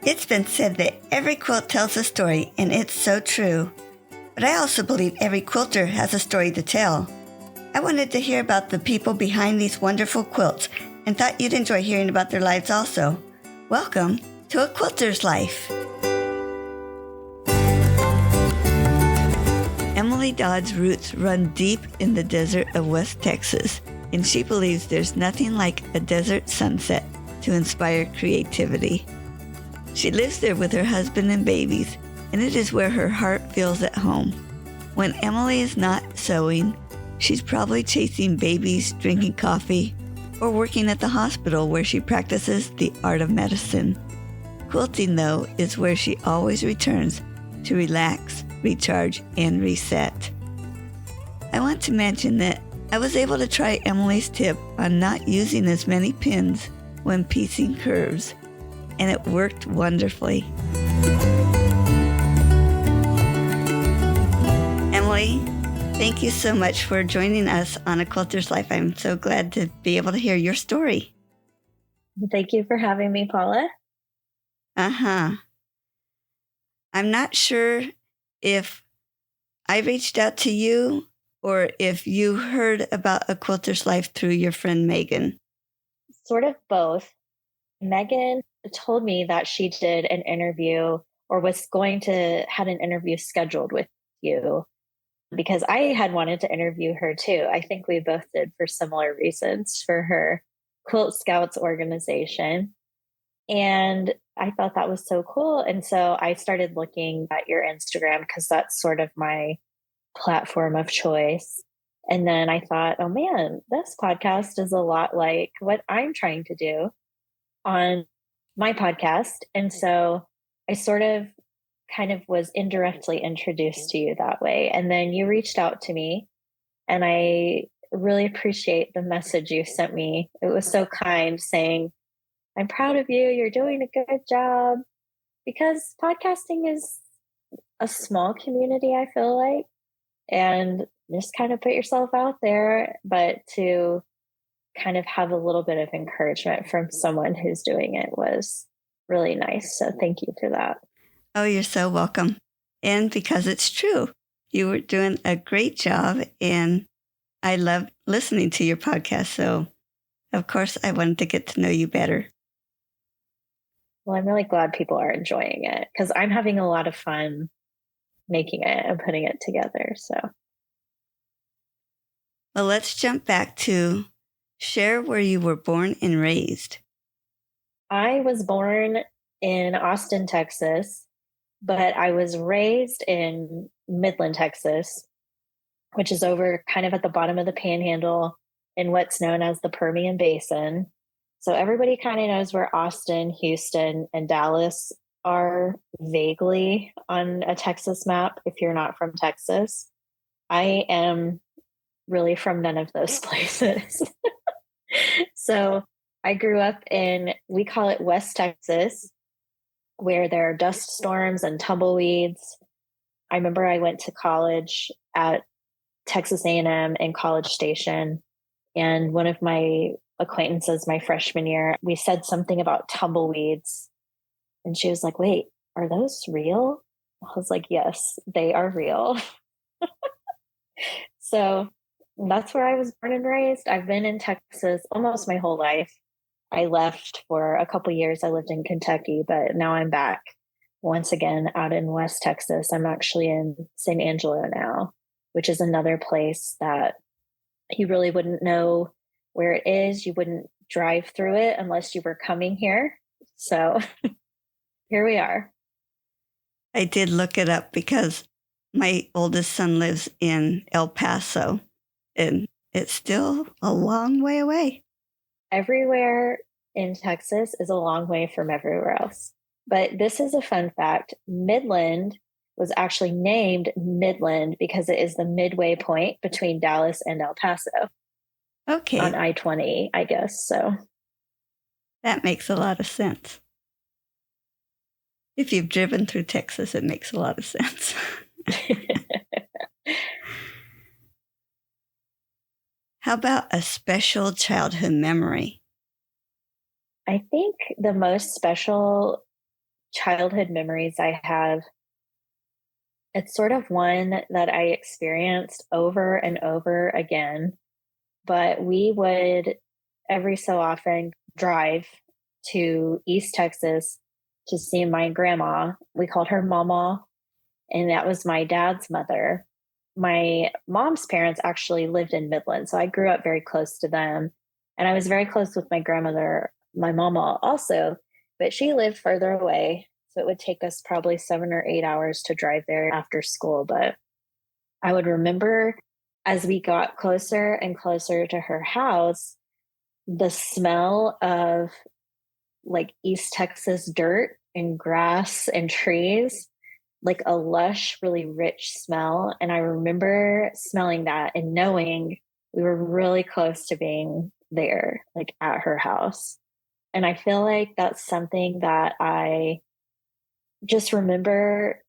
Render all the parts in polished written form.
It's been said that every quilt tells a story, and it's so true. But I also believe every quilter has a story to tell. I wanted to hear about the people behind these wonderful quilts and thought you'd enjoy hearing about their lives also. Welcome to A Quilter's Life. Emily Dodd's roots run deep in the desert of West Texas, and she believes there's nothing like a desert sunset to inspire creativity. She lives there with her husband and babies, and it is where her heart feels at home. When Emily is not sewing, she's probably chasing babies, drinking coffee, or working at the hospital where she practices the art of medicine. Quilting, though, is where she always returns to relax, recharge, and reset. I want to mention that I was able to try Emily's tip on not using as many pins when piecing curves, and it worked wonderfully. Emily, thank you so much for joining us on A Quilter's Life. I'm so glad to be able to hear your story. Thank you for having me, Paula. I'm not sure if I reached out to you or if you heard about A Quilter's Life through your friend Megan. Sort of both. Megan told me that she did an interview or was going to had an interview scheduled with you because I had wanted to interview her too. I think we both did for similar reasons for her Quilt Scouts organization. And I thought that was so cool. And so I started looking at your Instagram because that's sort of my platform of choice. And then I thought, oh man, this podcast is a lot like what I'm trying to do on my podcast. And so I sort of kind of was indirectly introduced to you that way. And then you reached out to me, and I really appreciate the message you sent me. It was so kind, saying, I'm proud of you. You're doing a good job, because podcasting is a small community, I feel like, and just kind of put yourself out there, but to kind of have a little bit of encouragement from someone who's doing it was really nice. So thank you for that. Oh, you're so welcome. And because it's true, you were doing a great job, and I love listening to your podcast. So, of course, I wanted to get to know you better. Well, I'm really glad people are enjoying it because I'm having a lot of fun making it and putting it together. So, well, let's jump back to share where you were born and raised. I was born in Austin, Texas, but I was raised in Midland, Texas, which is over kind of at the bottom of the Panhandle in what's known as the Permian Basin. So everybody kind of knows where Austin, Houston, and Dallas are vaguely on a Texas map if you're not from Texas. I am really from none of those places. So I grew up in, we call it West Texas, where there are dust storms and tumbleweeds. I remember I went to college at Texas A&M in College Station, and one of my acquaintances my freshman year, we said something about tumbleweeds, and she was like, wait, are those real? I was like, yes, they are real. So that's where I was born and raised. I've been in Texas almost my whole life. I left for a couple of years. I lived in Kentucky, but now I'm back once again out in West Texas. I'm actually in San Angelo now, which is another place that you really wouldn't know where it is. You wouldn't drive through it unless you were coming here. So here we are. I did look it up because my oldest son lives in El Paso, and it's still a long way away. Everywhere in Texas is a long way from everywhere else. But this is a fun fact. Midland was actually named Midland because it is the midway point between Dallas and El Paso. Okay. On I-20, I guess. So that makes a lot of sense. If you've driven through Texas, it makes a lot of sense. How about a special childhood memory? I think the most special childhood memories I have, it's sort of one that I experienced over and over again. But we would every so often drive to East Texas to see my grandma. We called her Mama, and that was my dad's mother. My mom's parents actually lived in Midland, so I grew up very close to them. And I was very close with my grandmother, my mama also, but she lived further away. So it would take us probably 7 or 8 hours to drive there after school. But I would remember as we got closer and closer to her house, the smell of like East Texas dirt and grass and trees, like a lush, really rich smell. And I remember smelling that and knowing we were really close to being there, like at her house. And I feel like that's something that I just remember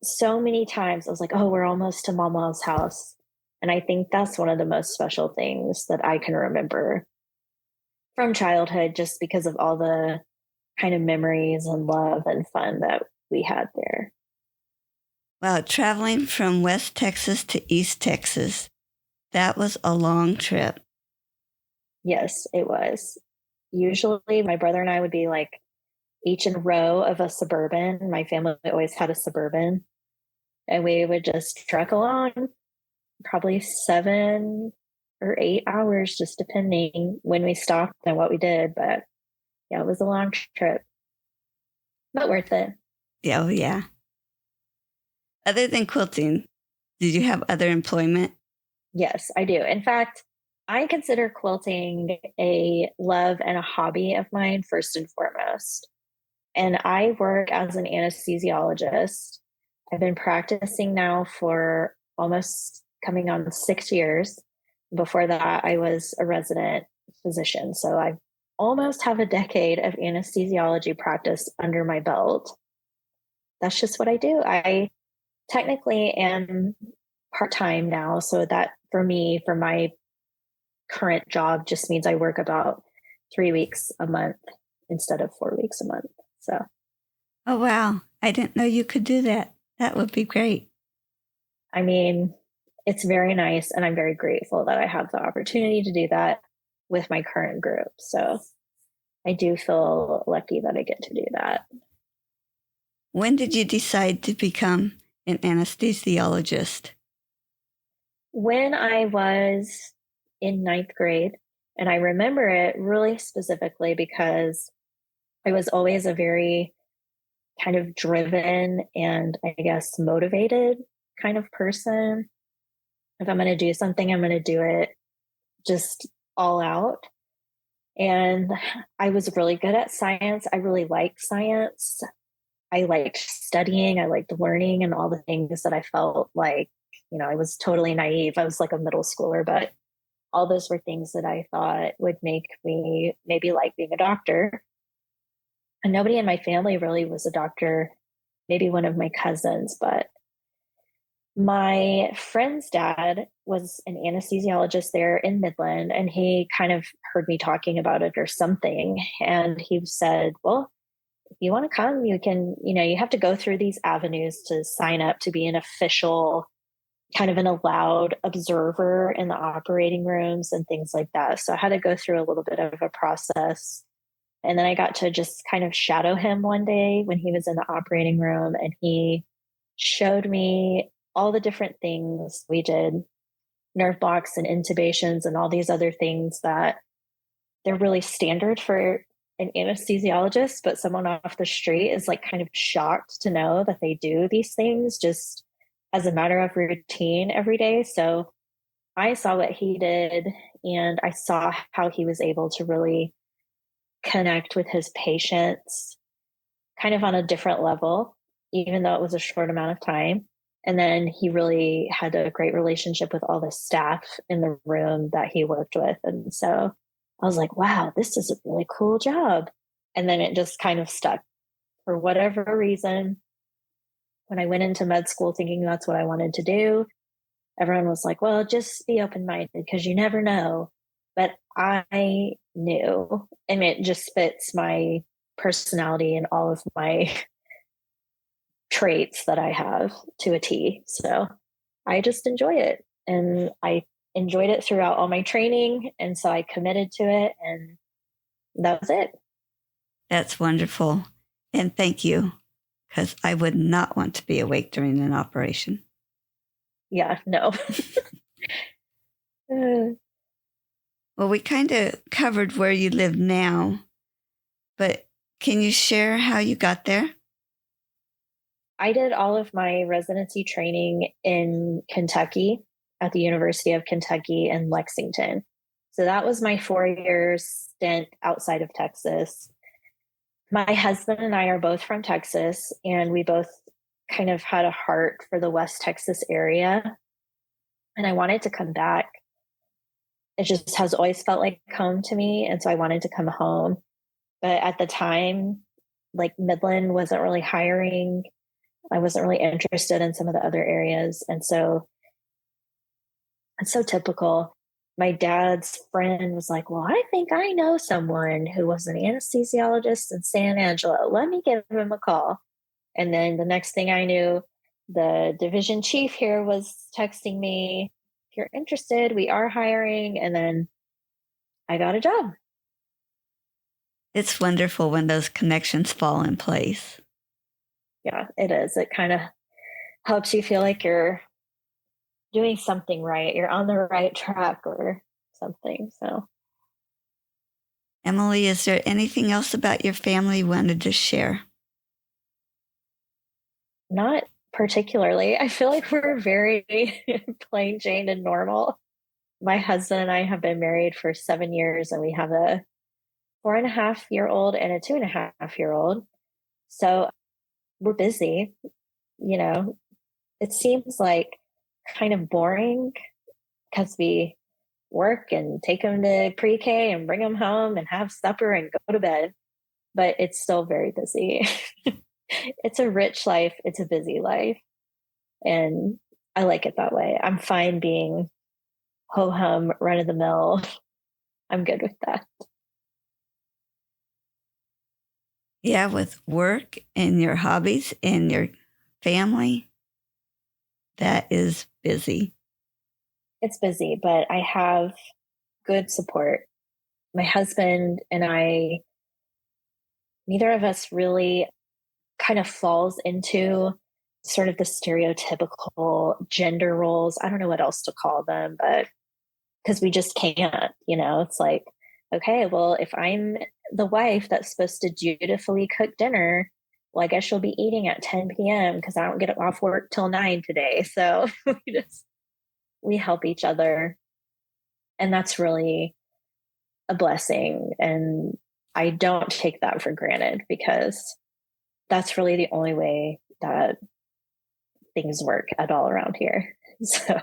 so many times. I was like, oh, we're almost to Mama's house. And I think that's one of the most special things that I can remember from childhood, just because of all the kind of memories and love and fun that we had there. Wow, traveling from West Texas to East Texas, that was a long trip. Yes, it was. Usually my brother and I would be like each in a row of a Suburban. My family always had a Suburban. And we would just trek along probably 7 or 8 hours, just depending when we stopped and what we did. But yeah, it was a long trip, but worth it. Yeah, oh, yeah. Other than quilting, did you have other employment? Yes, I do. In fact, I consider quilting a love and a hobby of mine first and foremost. And I work as an anesthesiologist. I've been practicing now for almost coming on 6 years. Before that, I was a resident physician. So I almost have a decade of anesthesiology practice under my belt. That's just what I do. I technically am part-time now. So that for me, for my current job, just means I work about 3 weeks a month instead of 4 weeks a month. So, Oh, wow. I didn't know you could do that. That would be great. I mean, it's very nice. And I'm very grateful that I have the opportunity to do that with my current group. So I do feel lucky that I get to do that. When did you decide to become an anesthesiologist? When I was in ninth grade, and I remember it really specifically because I was always a very kind of driven and I guess motivated kind of person. If I'm going to do something, I'm going to do it just all out. And I was really good at science. I really liked science. I liked studying. I liked learning and all the things that I felt like, I was totally naive. I was like a middle schooler, but all those were things that I thought would make me maybe like being a doctor. And nobody in my family really was a doctor, maybe one of my cousins, but my friend's dad was an anesthesiologist there in Midland, and he kind of heard me talking about it or something. And he said, well, if you want to come, you can, you have to go through these avenues to sign up to be an official, kind of an allowed observer in the operating rooms and things like that. So I had to go through a little bit of a process. And then I got to just kind of shadow him one day when he was in the operating room, and he showed me all the different things we did, nerve blocks and intubations and all these other things that they're really standard for an anesthesiologist, but someone off the street is like kind of shocked to know that they do these things just as a matter of routine every day. So I saw what he did, and I saw how he was able to really connect with his patients kind of on a different level, even though it was a short amount of time. And then he really had a great relationship with all the staff in the room that he worked with. And so I was like, wow, this is a really cool job. And then it just kind of stuck for whatever reason. When I went into med school thinking that's what I wanted to do, everyone was like, well, just be open-minded because you never know. But I knew, and it just fits my personality and all of my traits that I have to a T. So I just enjoy it. And I enjoyed it throughout all my training. And so I committed to it, and that was it. That's wonderful. And thank you, because I would not want to be awake during an operation. Yeah, no. Well, we kind of covered where you live now, but can you share how you got there? I did all of my residency training in Kentucky at the University of Kentucky in Lexington. So that was my 4 year stint outside of Texas. My husband and I are both from Texas, and we both kind of had a heart for the West Texas area. And I wanted to come back. It just has always felt like home to me. And so I wanted to come home. But at the time, like Midland wasn't really hiring. I wasn't really interested in some of the other areas. And so it's so typical. My dad's friend was like, well, I think I know someone who was an anesthesiologist in San Angelo. Let me give him a call. And then the next thing I knew, the division chief here was texting me, if you're interested, we are hiring. And then I got a job. It's wonderful when those connections fall in place. Yeah, it is. It kind of helps you feel like you're doing something right. You're on the right track or something. So, Emily, is there anything else about your family you wanted to share? not particularly. I feel like we're very plain Jane and normal. My husband and I have been married for 7 years, and we have a 4.5-year-old and a 2.5-year-old. So we're busy. You know, it seems like kind of boring because we work and take them to pre-K and bring them home and have supper and go to bed. But it's still very busy. It's a rich life. It's a busy life. And I like it that way. I'm fine being ho hum, run of the mill. I'm good with that. Yeah, with work and your hobbies and your family, that is busy. It's busy, but I have good support. My husband and I, neither of us really kind of falls into sort of the stereotypical gender roles. I don't know what else to call them, but because we just can't, it's like, okay, well, if I'm the wife that's supposed to dutifully cook dinner, well, I guess she'll be eating at 10 p.m. because I don't get off work till 9 today. So we help each other. And that's really a blessing. And I don't take that for granted because that's really the only way that things work at all around here. So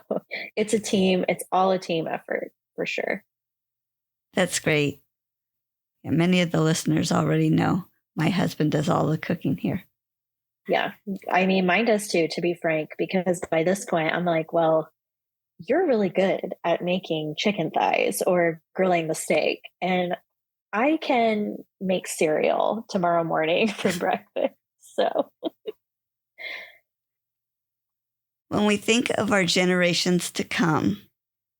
it's a team. It's all a team effort for sure. That's great. And many of the listeners already know my husband does all the cooking here. Yeah. I mean, mine does too, to be frank, because by this point, I'm like, well, you're really good at making chicken thighs or grilling the steak. And I can make cereal tomorrow morning for breakfast. So when we think of our generations to come,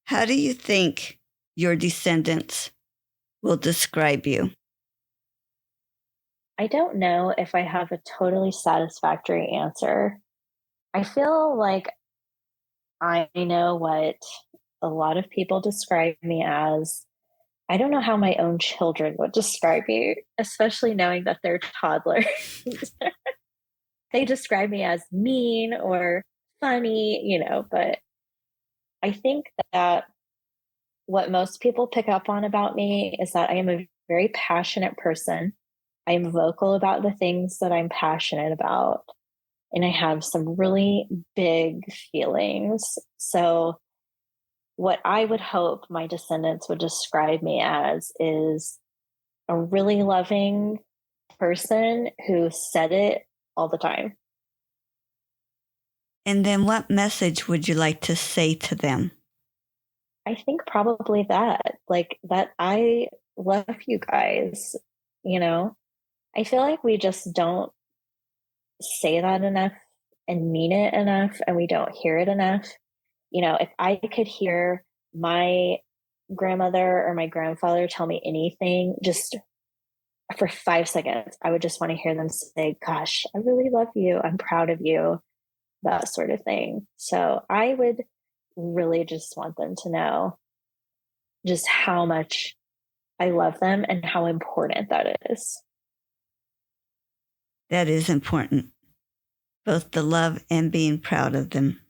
how do you think your descendants will describe you? I don't know if I have a totally satisfactory answer. I feel like I know what a lot of people describe me as. I don't know how my own children would describe me, especially knowing that they're toddlers. They describe me as mean or funny, but I think that what most people pick up on about me is that I am a very passionate person. I am vocal about the things that I'm passionate about, and I have some really big feelings. So, what I would hope my descendants would describe me as is a really loving person who said it all the time. And then what message would you like to say to them? I think probably that, like that I love you guys, I feel like we just don't say that enough and mean it enough, and we don't hear it enough. If I could hear my grandmother or my grandfather tell me anything just for 5 seconds, I would just want to hear them say, "Gosh, I really love you. I'm proud of you," that sort of thing. So I would really just want them to know just how much I love them and how important that is. That is important, both the love and being proud of them.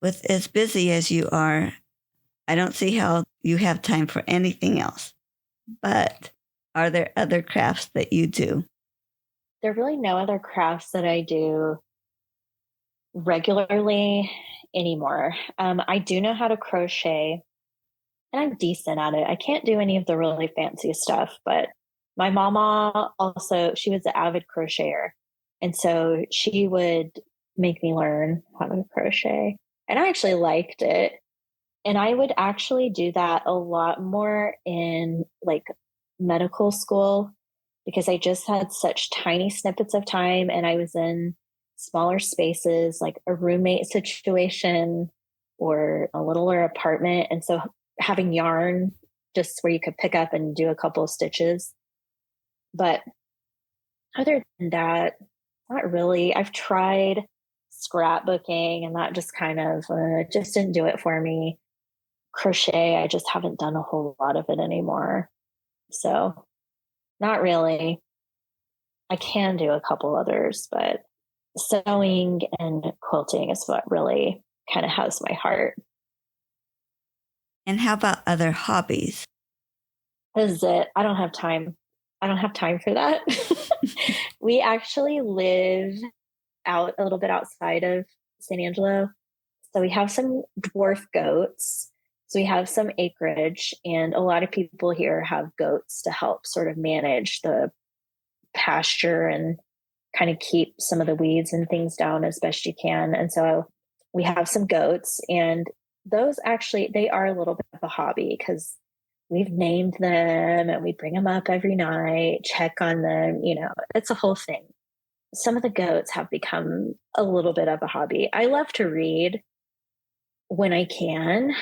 With as busy as you are, I don't see how you have time for anything else. But are there other crafts that you do? There are really no other crafts that I do regularly anymore. I do know how to crochet, and I'm decent at it. I can't do any of the really fancy stuff, but my mama also, she was an avid crocheter. And so she would make me learn how to crochet. And I actually liked it. And I would actually do that a lot more in like medical school because I just had such tiny snippets of time and I was in smaller spaces, like a roommate situation or a littler apartment. And so having yarn just where you could pick up and do a couple of stitches. But other than that, not really. I've tried scrapbooking and that just kind of just didn't do it for me. Crochet, I just haven't done a whole lot of it anymore. So not really. I can do a couple others, but sewing and quilting is what really kind of has my heart. And how about other hobbies? This is it. I don't have time. I don't have time for that. We actually live out a little bit outside of San Angelo. So we have some dwarf goats. So we have some acreage, and a lot of people here have goats to help sort of manage the pasture and kind of keep some of the weeds and things down as best you can. And so we have some goats, and those actually, they are a little bit of a hobby because we've named them and we bring them up every night, check on them, it's a whole thing. Some of the goats have become a little bit of a hobby. I love to read when I can.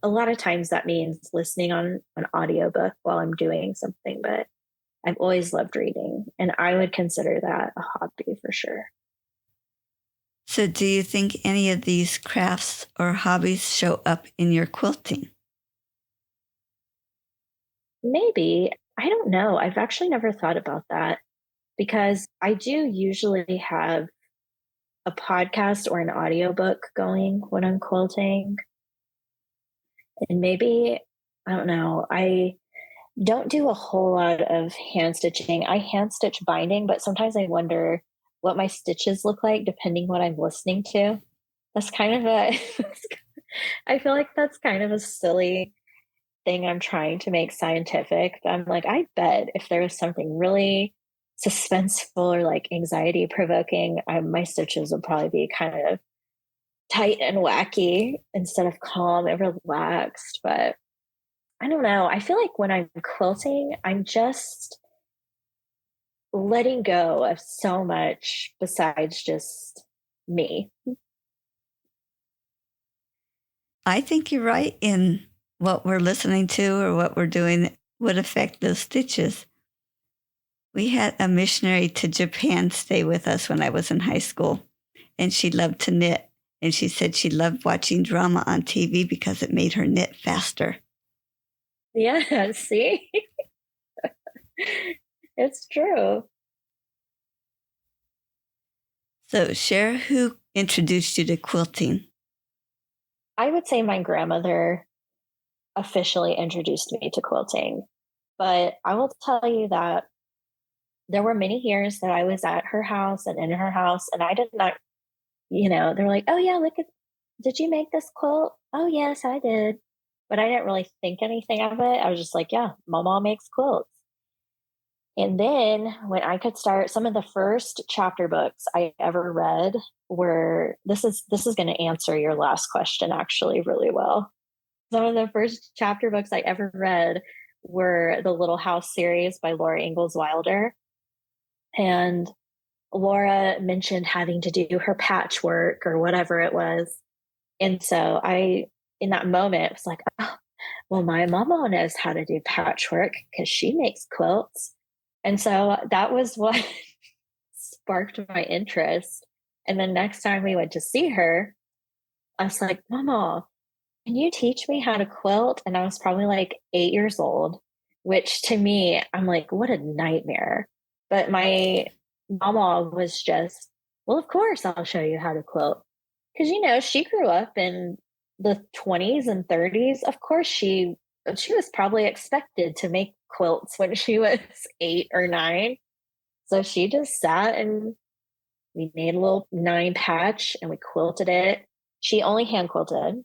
A lot of times that means listening on an audiobook while I'm doing something, but I've always loved reading, and I would consider that a hobby for sure. So do you think any of these crafts or hobbies show up in your quilting? Maybe. I don't know. I've actually never thought about that because I do usually have a podcast or an audiobook going when I'm quilting. And maybe, I don't know, I don't do a whole lot of hand stitching. I hand stitch binding, but sometimes I wonder what my stitches look like depending what I'm listening to. That's kind of a, I feel like that's kind of a silly thing I'm trying to make scientific. I'm like, I bet if there was something really suspenseful or like anxiety provoking, my stitches would probably be kind of tight and wacky instead of calm and relaxed. But I don't know. I feel like when I'm quilting, I'm just letting go of so much besides just me. I think you're right in what we're listening to or what we're doing would affect those stitches. We had a missionary to Japan stay with us when I was in high school, and she loved to knit. And she said she loved watching drama on TV because it made her knit faster. Yeah, see? It's true. So share who introduced you to quilting. I would say my grandmother officially introduced me to quilting, but I will tell you that there were many years that I was at her house and in her house, and I did not, they're like, oh, yeah, look at, did you make this quilt? Oh, yes, I did. But I didn't really think anything of it. I was just like, yeah, my mom makes quilts. And then when I could start, some of the first chapter books I ever read were, this is going to answer your last question actually really well. Some of the first chapter books I ever read were the Little House series by Laura Ingalls Wilder. And Laura mentioned having to do her patchwork or whatever it was. And so in that moment, was like, oh, well, my mama knows how to do patchwork because she makes quilts. And so that was what sparked my interest. And then next time we went to see her, I was like, Mama, can you teach me how to quilt? And I was probably like 8 years old, which to me, I'm like, what a nightmare. But my mama was just, well, of course, I'll show you how to quilt. Because, she grew up in the 20s and 30s. Of course, she was probably expected to make quilts when she was 8 or 9. So she just sat and we made a little 9 patch and we quilted it. She only hand quilted.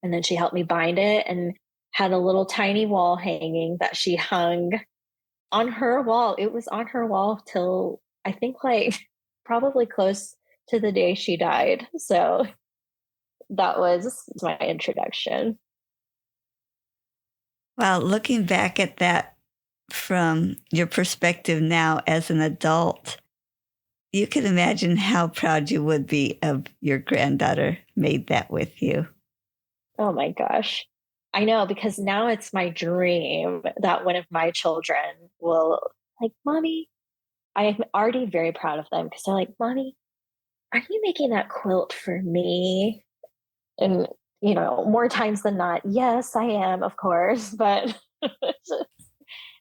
And then she helped me bind it and had a little tiny wall hanging that she hung on her wall. It was on her wall till I think like probably close to the day she died. So that was my introduction. Well, looking back at that from your perspective now as an adult, you can imagine how proud you would be of your granddaughter made that with you. Oh my gosh. I know, because now it's my dream that one of my children will like, Mommy, I am already very proud of them because they're like, Mommy, are you making that quilt for me? And, more times than not, yes, I am, of course, but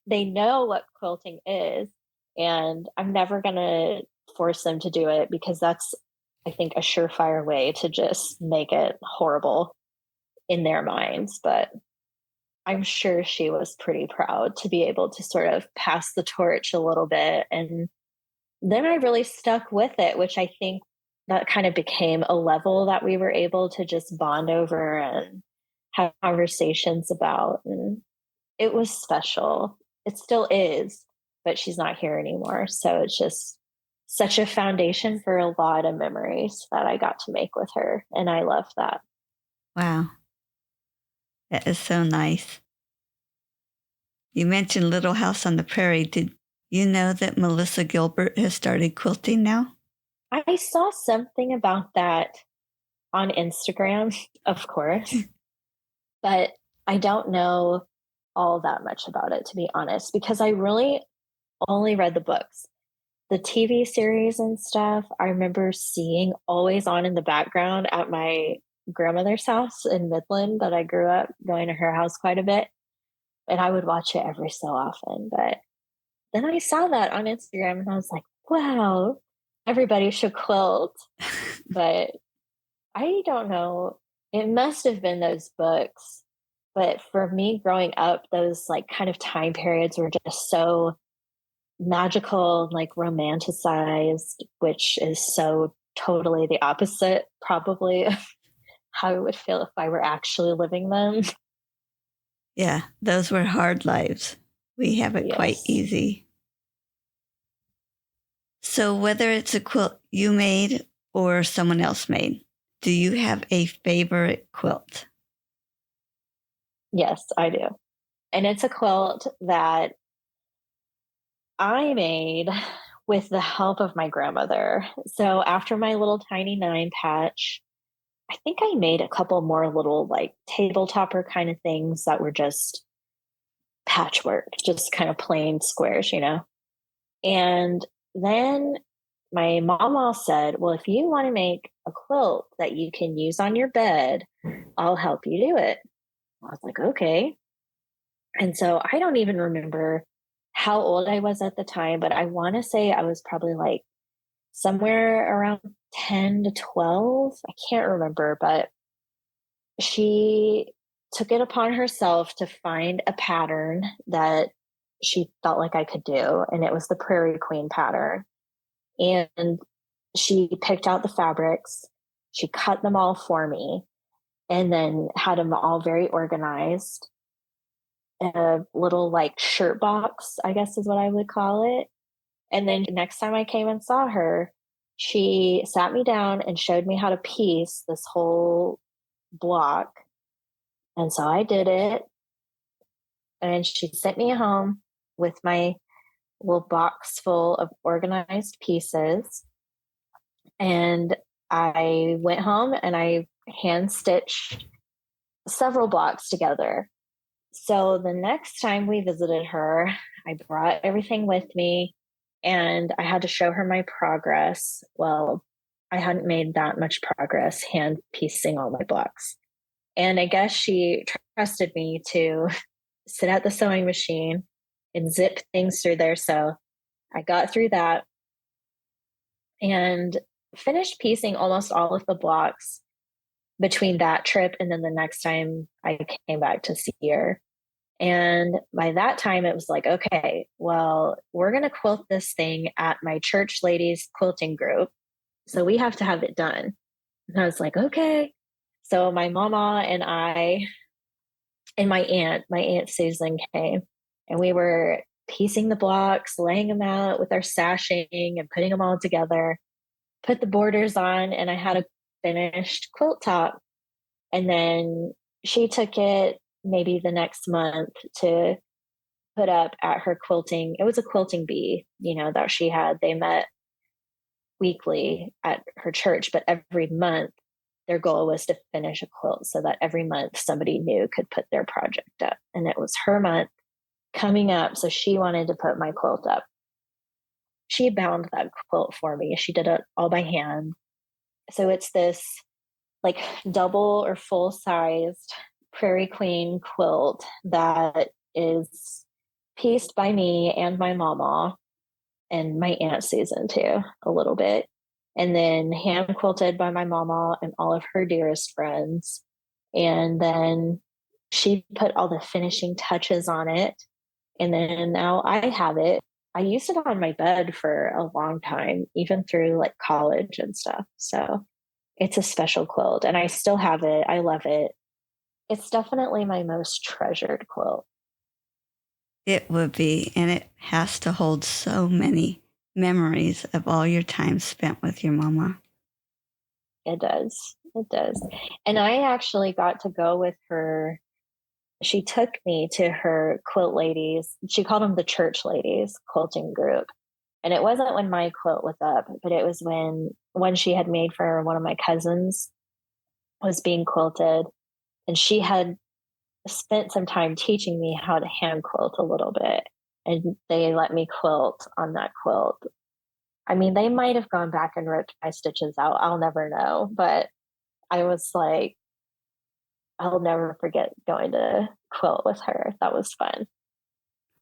they know what quilting is. And I'm never going to force them to do it because that's, I think, a surefire way to just make it horrible in their minds. But I'm sure she was pretty proud to be able to sort of pass the torch a little bit. And then I really stuck with it, which I think that kind of became a level that we were able to just bond over and have conversations about. And it was special. It still is, but she's not here anymore. So it's just such a foundation for a lot of memories that I got to make with her. And I love that. Wow. That is so nice. You mentioned Little House on the Prairie. Did you know that Melissa Gilbert has started quilting now? I saw something about that on Instagram, of course, but I don't know all that much about it, to be honest, because I really only read the books. The TV series and stuff, I remember seeing always on in the background at my grandmother's house in Midland that I grew up going to her house quite a bit. And I would watch it every so often. But then I saw that on Instagram and I was like, wow, everybody should quilt. But I don't know. It must have been those books. But for me growing up, those like kind of time periods were just so magical, like romanticized, which is so totally the opposite, probably, of how I would feel if I were actually living them. Yeah, those were hard lives. We have it quite Yes. easy. So whether it's a quilt you made or someone else made, do you have a favorite quilt? Yes, I do. And it's a quilt that I made with the help of my grandmother. So after my little tiny 9 patch, I think I made a couple more little like tabletopper kind of things that were just patchwork, just kind of plain squares. And then my mama said, well, if you want to make a quilt that you can use on your bed, I'll help you do it. I was like, okay. And so I don't even remember how old I was at the time, but I want to say I was probably like somewhere around 10 to 12. I can't remember, but she took it upon herself to find a pattern that she felt like I could do. And it was the Prairie Queen pattern. And she picked out the fabrics, she cut them all for me, and then had them all very organized. A little like shirt box, I guess is what I would call it. And then next time I came and saw her, she sat me down and showed me how to piece this whole block. And so I did it. And she sent me home with my little box full of organized pieces. And I went home and I hand stitched several blocks together. So the next time we visited her, I brought everything with me and I had to show her my progress. Well, I hadn't made that much progress hand piecing all my blocks. And I guess she trusted me to sit at the sewing machine and zip things through there. So I got through that and finished piecing almost all of the blocks between that trip and then the next time I came back to see her. And by that time, it was like, okay, well, we're going to quilt this thing at my church ladies quilting group. So we have to have it done. And I was like, okay. So my mama and I and my aunt Susan came and we were piecing the blocks, laying them out with our sashing and putting them all together, put the borders on, and I had a finished quilt top. And then she took it maybe the next month to put up at her quilting. It was a quilting bee, that she had. They met weekly at her church, but every month their goal was to finish a quilt so that every month somebody new could put their project up. And it was her month coming up. So she wanted to put my quilt up. She bound that quilt for me. She did it all by hand. So it's this like double or full sized Prairie Queen quilt that is pieced by me and my mama and my Aunt Susan too, a little bit. And then hand quilted by my mama and all of her dearest friends. And then she put all the finishing touches on it. And then now I have it. I used it on my bed for a long time, even through like college and stuff. So it's a special quilt and I still have it. I love it. It's definitely my most treasured quilt. It would be, and it has to hold so many memories of all your time spent with your mama. It does. It does. And I actually got to go with her. She took me to her quilt ladies. She called them the church ladies quilting group. And it wasn't when my quilt was up, but it was when one she had made for one of my cousins was being quilted. And she had spent some time teaching me how to hand quilt a little bit. And they let me quilt on that quilt. I mean, they might have gone back and ripped my stitches out. I'll never know. But I was like, I'll never forget going to quilt with her. That was fun.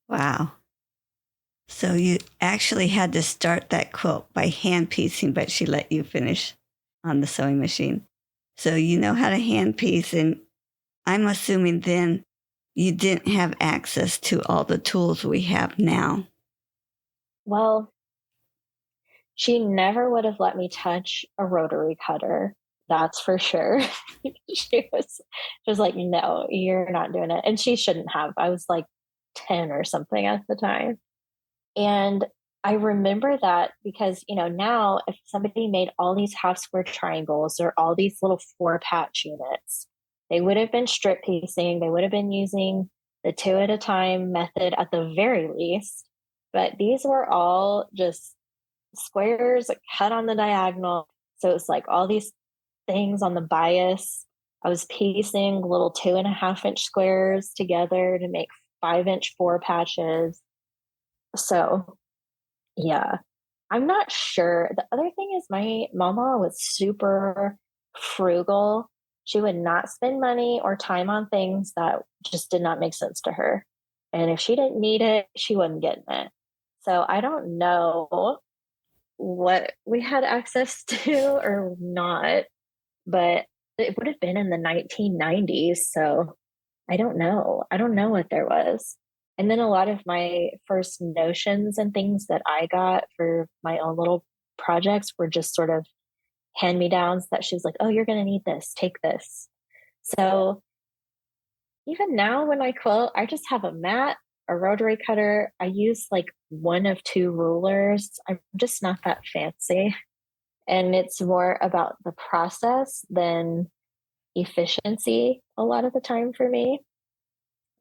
Wow. So you actually had to start that quilt by hand piecing, but she let you finish on the sewing machine. So you know how to hand piece, and I'm assuming then you didn't have access to all the tools we have now. Well, she never would have let me touch a rotary cutter. That's for sure. she was like, no, you're not doing it. And she shouldn't have. I was like 10 or something at the time. And I remember that because, now if somebody made all these half square triangles or all these little 4-patch units, they would have been strip piecing. They would have been using the 2 at a time method at the very least. But these were all just squares cut on the diagonal. So it's like all these things on the bias. I was piecing little 2.5-inch squares together to make 5-inch 4-patches. So yeah, I'm not sure. The other thing is my mama was super frugal. She would not spend money or time on things that just did not make sense to her. And if she didn't need it, she wasn't getting it. So I don't know what we had access to or not, but it would have been in the 1990s. So I don't know. I don't know what there was. And then a lot of my first notions and things that I got for my own little projects were just sort of hand me downs that she's like, oh, you're going to need this, take this. So even now when I quilt, I just have a mat, a rotary cutter. I use like 1 of 2 rulers. I'm just not that fancy. And it's more about the process than efficiency a lot of the time for me.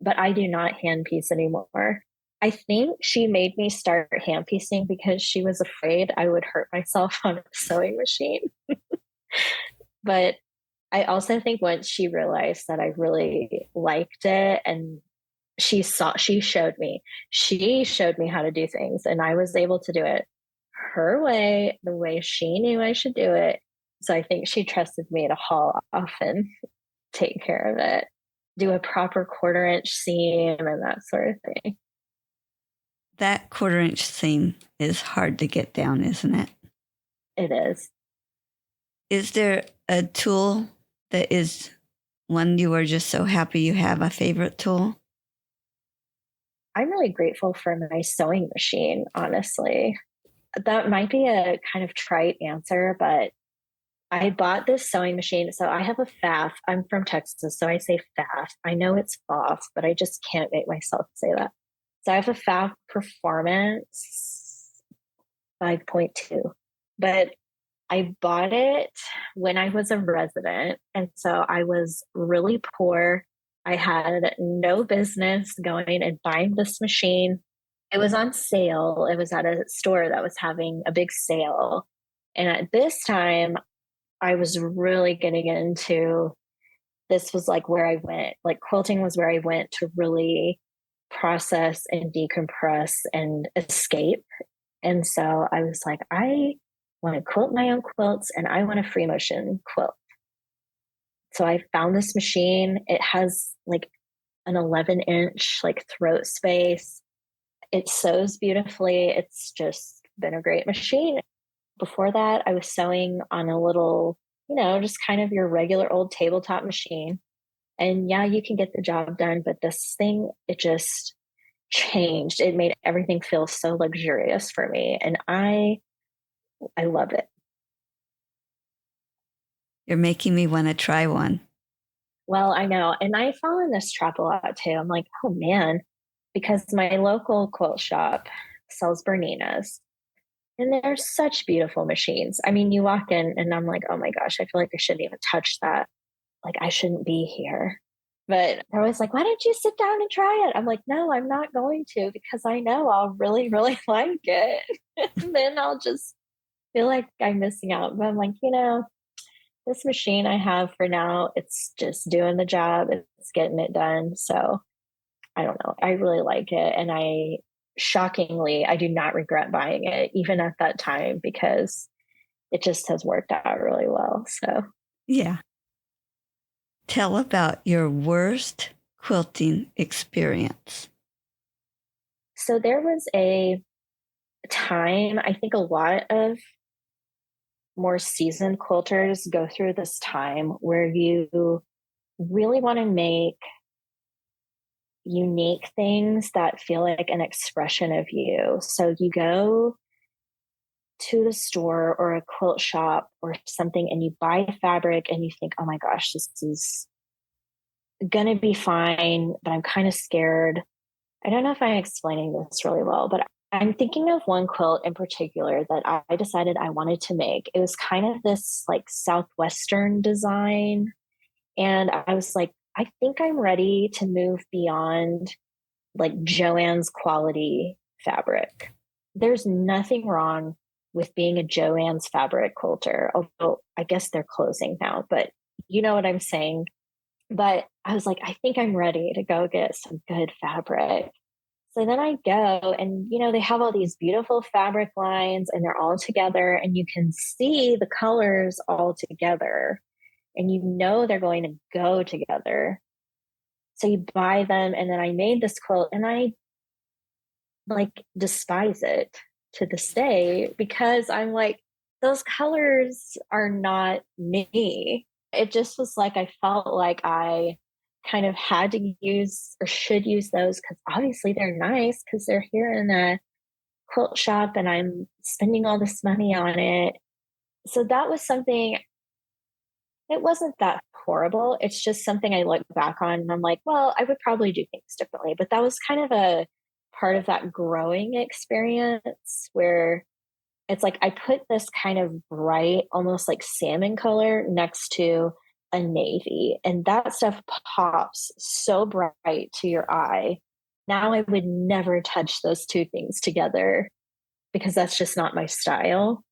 but I do not hand piece anymore. I think she made me start hand piecing because she was afraid I would hurt myself on a sewing machine. But I also think once she realized that I really liked it, and she showed me how to do things, and I was able to do it her way, the way she knew I should do it. So I think she trusted me to haul off and take care of it, do a proper 1/4 inch seam and that sort of thing. That 1/4 inch seam is hard to get down, isn't it? It is. Is there a tool that is one you are just so happy you have, a favorite tool? I'm really grateful for my sewing machine, honestly. That might be a kind of trite answer, but I bought this sewing machine. So I have a FAF. I'm from Texas, so I say FAF. I know it's FOF, but I just can't make myself say that. So I have a FAF Performance 5.2, but I bought it when I was a resident. And so I was really poor. I had no business going and buying this machine. It was on sale. It was at a store that was having a big sale. And at this time, I was really getting into this, was like where I went, like quilting was where I went to really process and decompress and escape. And so I was like, I want to quilt my own quilts and I want a free motion quilt. So I found this machine. It has like an 11-inch like throat space. It sews beautifully. It's just been a great machine. Before that, I was sewing on a little, just kind of your regular old tabletop machine. And yeah, you can get the job done, but this thing, it just changed. It made everything feel so luxurious for me. And I love it. You're making me want to try one. Well, I know. And I fall in this trap a lot too. I'm like, oh man, because my local quilt shop sells Berninas. And they're such beautiful machines. I mean, you walk in and I'm like, oh my gosh, I feel like I shouldn't even touch that. Like, I shouldn't be here. But they're always like, why don't you sit down and try it? I'm like, no, I'm not going to, because I know I'll really, really like it. And then I'll just feel like I'm missing out. But I'm like, this machine I have for now, it's just doing the job, it's getting it done. So I don't know. I really like it. And shockingly, I do not regret buying it, even at that time, because it just has worked out really well. So, yeah. Tell about your worst quilting experience. So there was a time, I think a lot of more seasoned quilters go through this time where you really want to make unique things that feel like an expression of you. So you go to the store or a quilt shop or something and you buy fabric and you think, oh my gosh, this is gonna be fine, but I'm kind of scared. I don't know if I'm explaining this really well, but I'm thinking of one quilt in particular that I decided I wanted to make. It was kind of this like Southwestern design. And I was like, I think I'm ready to move beyond like Joann's quality fabric. There's nothing wrong with being a Joann's fabric quilter, although I guess they're closing now, but you know what I'm saying. But I was like, I think I'm ready to go get some good fabric. So then I go and, they have all these beautiful fabric lines and they're all together and you can see the colors all together and they're going to go together. So you buy them. And then I made this quilt and I like despise it to this day because I'm like, those colors are not me. It just was like, I felt like I kind of had to use or should use those because obviously they're nice because they're here in a quilt shop and I'm spending all this money on it. So that was something, it wasn't that horrible. It's just something I look back on and I'm like, well, I would probably do things differently. But that was kind of a part of that growing experience where it's like I put this kind of bright, almost like salmon color next to a navy, and that stuff pops so bright to your eye. Now I would never touch those two things together because that's just not my style.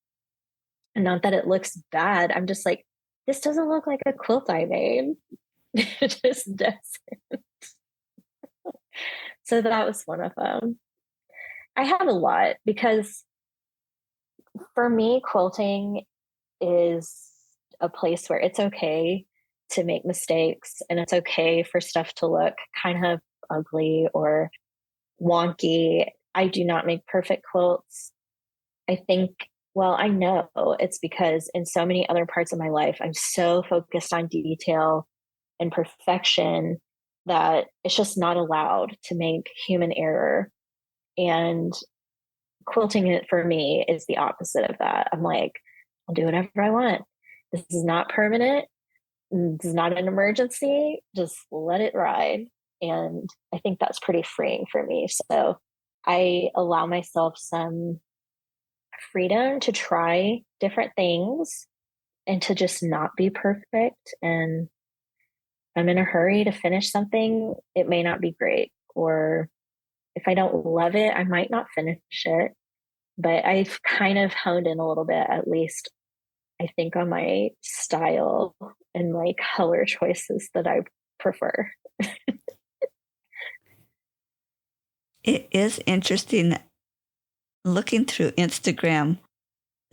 And not that it looks bad. I'm just like, this doesn't look like a quilt I made. It just doesn't. So that was one of them. I have a lot because for me, quilting is a place where it's okay to make mistakes and it's okay for stuff to look kind of ugly or wonky. I do not make perfect quilts. I think, well, I know it's because in so many other parts of my life, I'm so focused on detail and perfection that it's just not allowed to make human error. And quilting it for me is the opposite of that. I'm like, I'll do whatever I want. This is not permanent. This is not an emergency. Just let it ride. And I think that's pretty freeing for me. So I allow myself some freedom to try different things and to just not be perfect. And if I'm in a hurry to finish something, it may not be great. Or if I don't love it, I might not finish it. But I've kind of honed in a little bit, at least, I think, on my style and my color choices that I prefer. It is interesting looking through Instagram,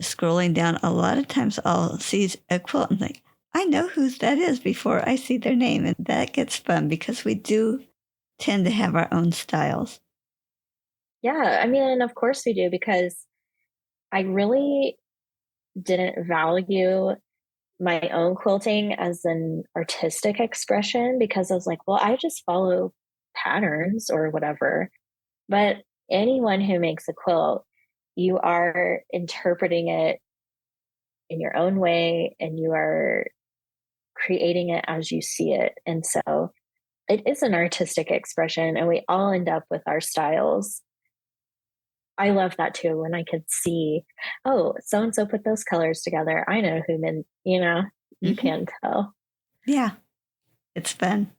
scrolling down. A lot of times I'll see a quilt and think, I know whose that is before I see their name. And that gets fun because we do tend to have our own styles. Yeah, I mean, and of course we do, because I really didn't value my own quilting as an artistic expression because I was like, well, I just follow patterns or whatever. But anyone who makes a quilt, you are interpreting it in your own way and you are creating it as you see it. And so it is an artistic expression, and we all end up with our styles. I love that too when I could see, oh, so and so put those colors together. I know who meant, you can tell. Yeah, it's fun.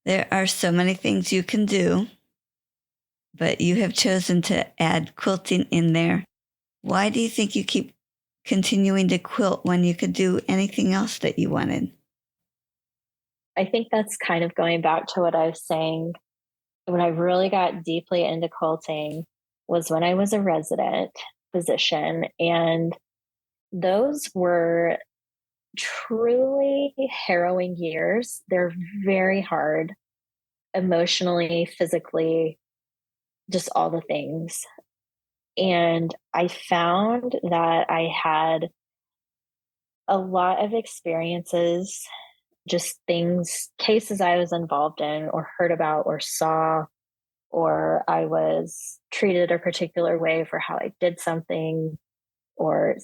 There are so many things you can do, but you have chosen to add quilting in there. Why do you think you keep continuing to quilt when you could do anything else that you wanted? I think that's kind of going back to what I was saying. When I really got deeply into quilting was when I was a resident physician. And those were truly harrowing years. They're very hard emotionally, physically, just all the things. And I found that I had a lot of experiences, just things, cases I was involved in or heard about or saw, or I was treated a particular way for how I did something, or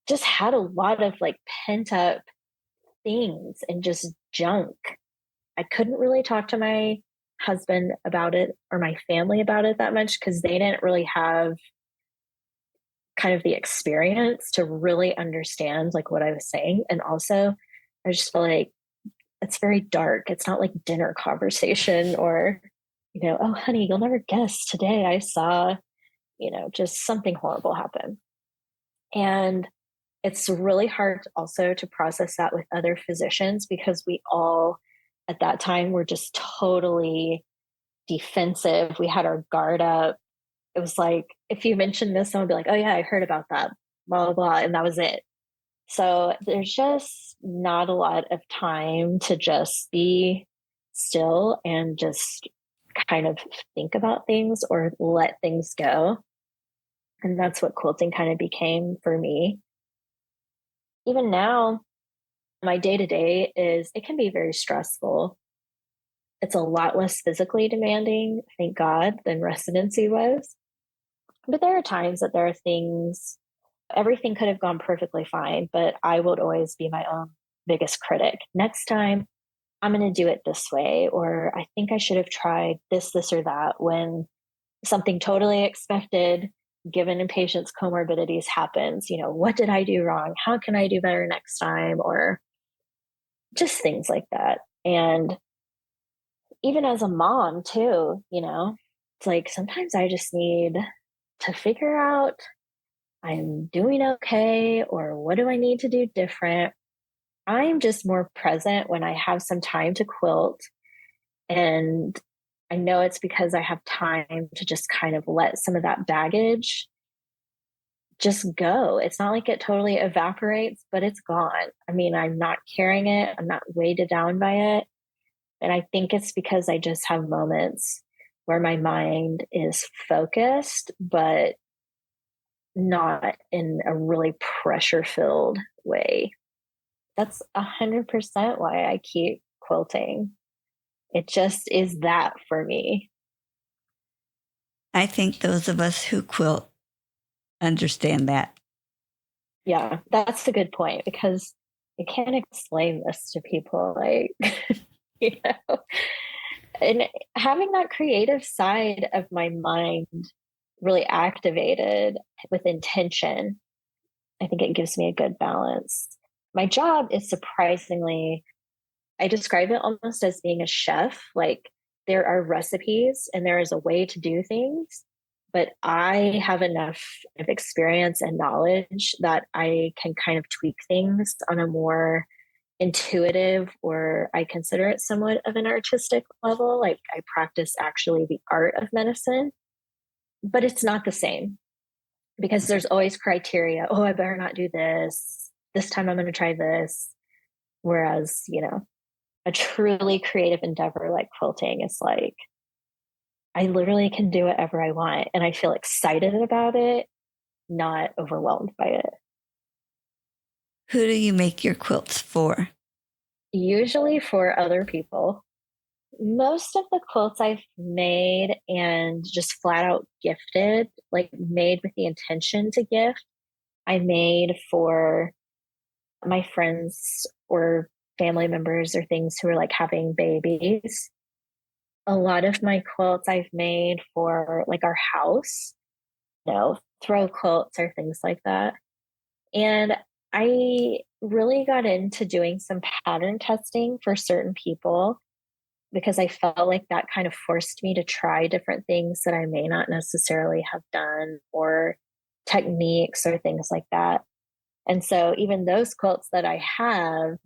just had a lot of like pent up things and just junk. I couldn't really talk to my husband about it or my family about it that much because they didn't really have kind of the experience to really understand like what I was saying. And also, I just feel like it's very dark. It's not like dinner conversation or, oh, honey, you'll never guess. Today I saw, just something horrible happen. And it's really hard also to process that with other physicians because we all at that time were just totally defensive. We had our guard up. It was like, if you mentioned this, someone would be like, oh, yeah, I heard about that, blah, blah, blah. And that was it. So there's just not a lot of time to just be still and just kind of think about things or let things go. And that's what quilting kind of became for me. Even now, my day to day it can be very stressful. It's a lot less physically demanding, thank God, than residency was. But there are times that there are things, everything could have gone perfectly fine, but I would always be my own biggest critic. Next time, I'm going to do it this way, or I think I should have tried this, or that, when something totally expected given a patient's comorbidities happens, what did I do wrong? How can I do better next time? Or just things like that. And even as a mom too, it's like sometimes I just need to figure out I'm doing okay, or what do I need to do different? I'm just more present when I have some time to quilt. And I know it's because I have time to just kind of let some of that baggage just go. It's not like it totally evaporates, but it's gone. I mean, I'm not carrying it, I'm not weighted down by it. And I think it's because I just have moments where my mind is focused, but not in a really pressure filled way. That's 100% why I keep quilting. It just is that for me. I think those of us who quilt understand that. Yeah, that's a good point because you can't explain this to people. Like, you know, and having that creative side of my mind really activated with intention, I think it gives me a good balance. My job is surprisingly, I describe it almost as being a chef. Like there are recipes and there is a way to do things, but I have enough of experience and knowledge that I can kind of tweak things on a more intuitive, or I consider it somewhat of an artistic level. Like I practice actually the art of medicine, but it's not the same because there's always criteria. Oh, I better not do this. This time I'm going to try this. Whereas, a truly creative endeavor like quilting is like, I literally can do whatever I want and I feel excited about it, not overwhelmed by it. Who do you make your quilts for? Usually for other people. Most of the quilts I've made and just flat out gifted, like made with the intention to gift, I made for my friends or family members or things who are like having babies. A lot of my quilts I've made for like our house, throw quilts or things like that. And I really got into doing some pattern testing for certain people because I felt like that kind of forced me to try different things that I may not necessarily have done, or techniques or things like that. And so even those quilts that I have,